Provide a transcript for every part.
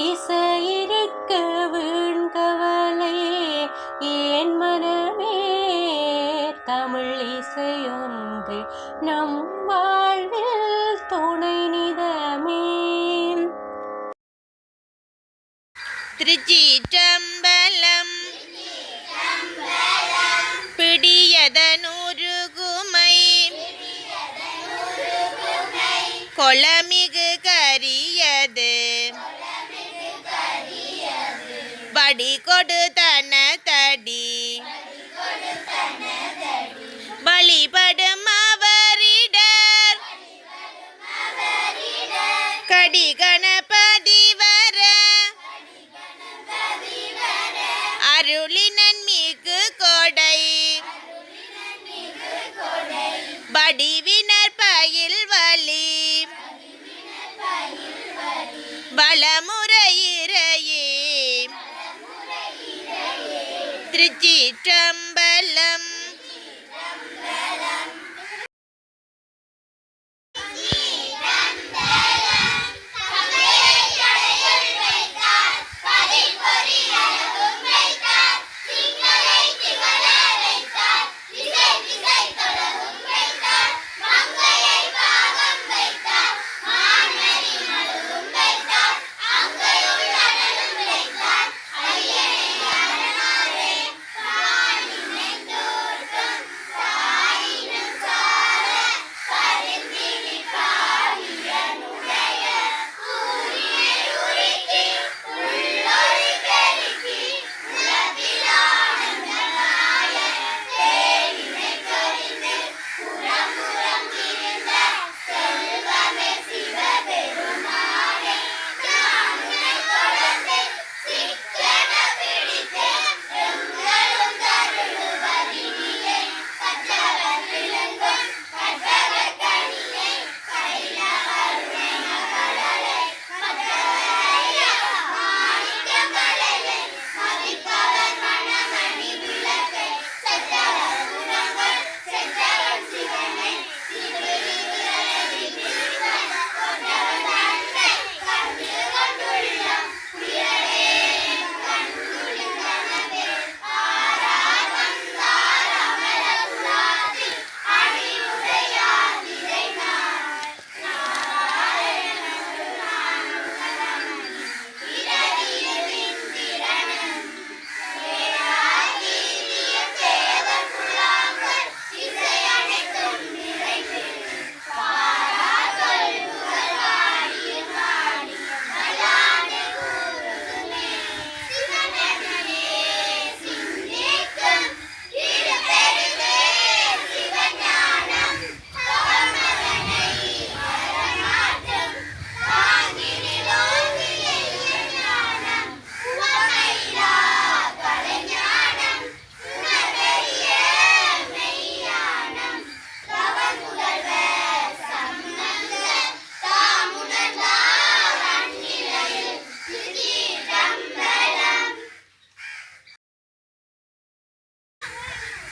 இசையிருக்க வீண்கவலை ஏன் மனமே, தமிழ் இசையொன்று நம் வாழ்வில் துணை நிதமே. திருச்சிற்றம்பலம். பிடியதனுருகுமை கொளமிகு கரியது படி கொடுத்தன தடி வழிபடும் அவரிடர் கடி கணபதி வர அருளினன் மிகு கொடை வடிவினர் பயில் வலி வளமுறையிறையே. திருச்சிற்றம்பலம்.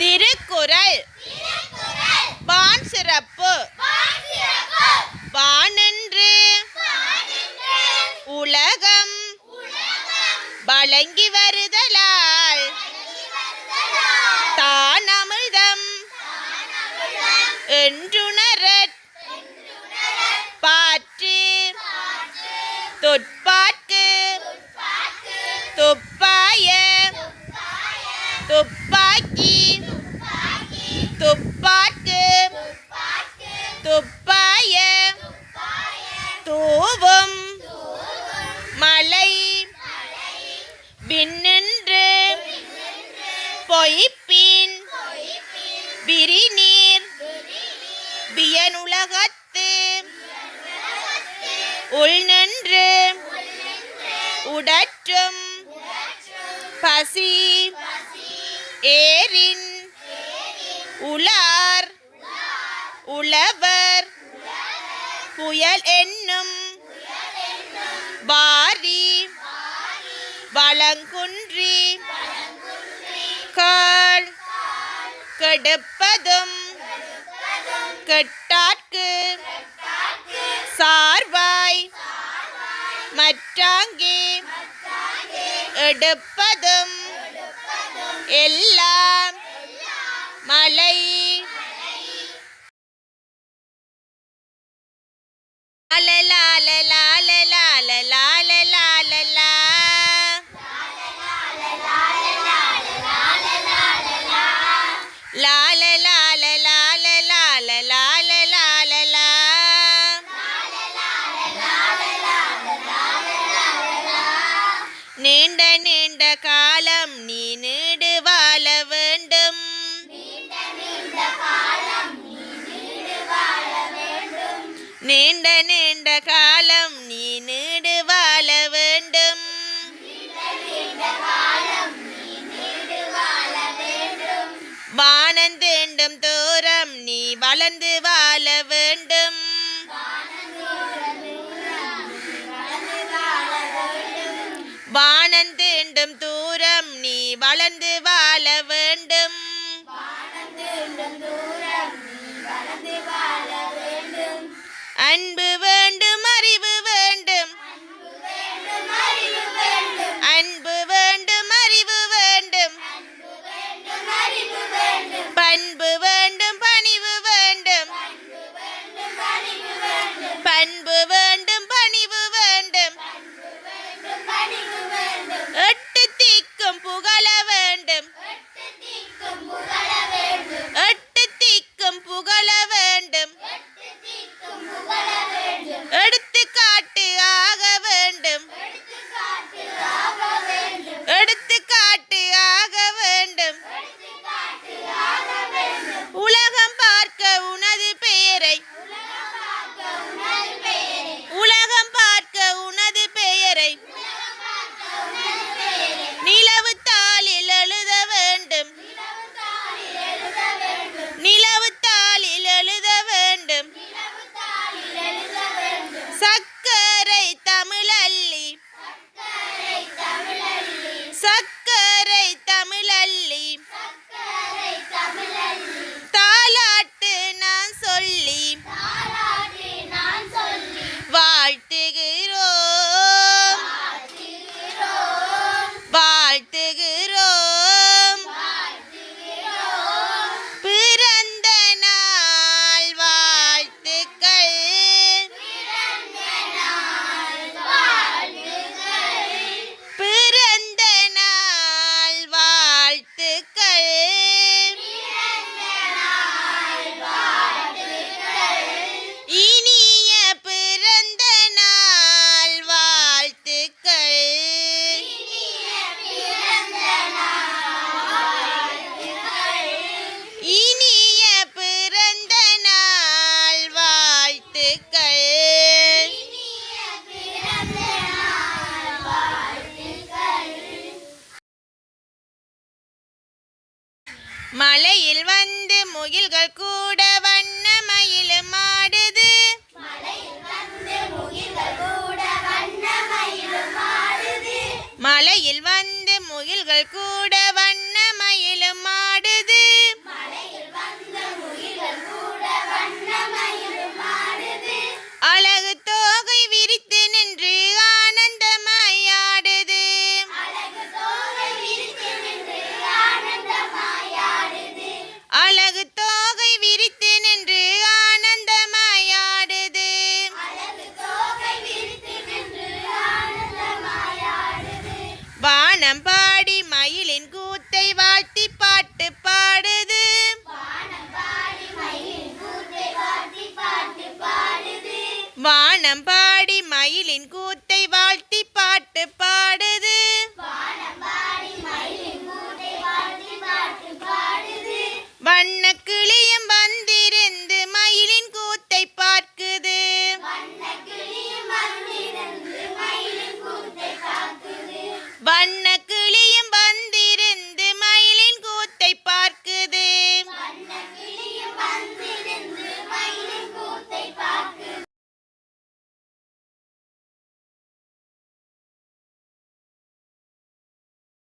திருக்குறள். வான் சிறப்பு. வானென்று உலகம் வழங்கி வருதலால் தான் அமிழ்தம் என்றுணரற் பாற்று தொட்பாற்கு துப்பாய துப்பாக்கி துப்பாக்கு துப்பாய தூவும் மலை விண்ணின்று பொய்ப்பின் விரிநீர் வியனுலகத்து உள்நின்று உடற்றும் பசி ஏரின் உலார் உழவர் புயல் என்னும் வாரி வளங்குன்றி கால் கெடுப்பதும் கெட்டார்க்கு சார்வாய் மற்றாங்கே எடுப்பதும் எல்லாம் மலை நீண்ட நீண்ட காலம் நீ நீடு வாழ வேண்டும் நீண்ட நீண்ட காலம் நீ நீடு வாழ வேண்டும் வானம் தீண்டும் தூரம் நீ வளர்ந்து வாழ வேண்டும் வானம் தீண்டும் தூரம் நீ வளர்ந்து வாழ வேண்டும் அன்பு வேண்டும் அறிவு வேண்டும் அன்பு வேண்டும் அறிவு வேண்டும் பண்பு வேண்டும் பணிவு வேண்டும் பண்பு வேண்டும் பணிவு வேண்டும் எட்டு திக்கும் புகழ வேண்டும் எட்டு திக்கும் புகழ வேண்டும் எடுத்துக்காட்டு ஆக வேண்டும் எடுத்துக்காட்டு ஆக வேண்டும் உலகம் பார்க்க உனது பெயரை உலகம் பார்க்க உனது பெயரை நிலவு தாளில் எழுத வேண்டும் நிலவு தாளில் எழுத வேண்டும் சக்கரை தமிழல்லி சக்கரை தமிழல்லி தாலாட்டு நான் சொல்லி வாழ்த்துகிறோம் வாழ்த்துகிறோம் பிறந்த நாள் வாழ்த்துக்கள் பிறந்த நாள் வாழ்த்துக்கள் இனிய பிறந்த நாள் வாழ்த்துக்கள் இனிய பிறந்த நாள் வாழ்த்துக்கள் மலையில் வந்து முகில்கள் கூட வண்ண மயிலும் ஆடுது மலையில் வந்து முகில்கள் கூட வண்ண மயிலும் ஆடுது அழகு தோகை விரித்து நின்று ஆனந்தமாய் ஆடுது அழகு தோகை விரித்து நின்று ஆனந்தமாய் ஆடுது வானம் பாடி மயிலின் கூத்தை வாழ்த்தி பாட்டு பாடுது வானம் பாடி மயிலின் கூத்தை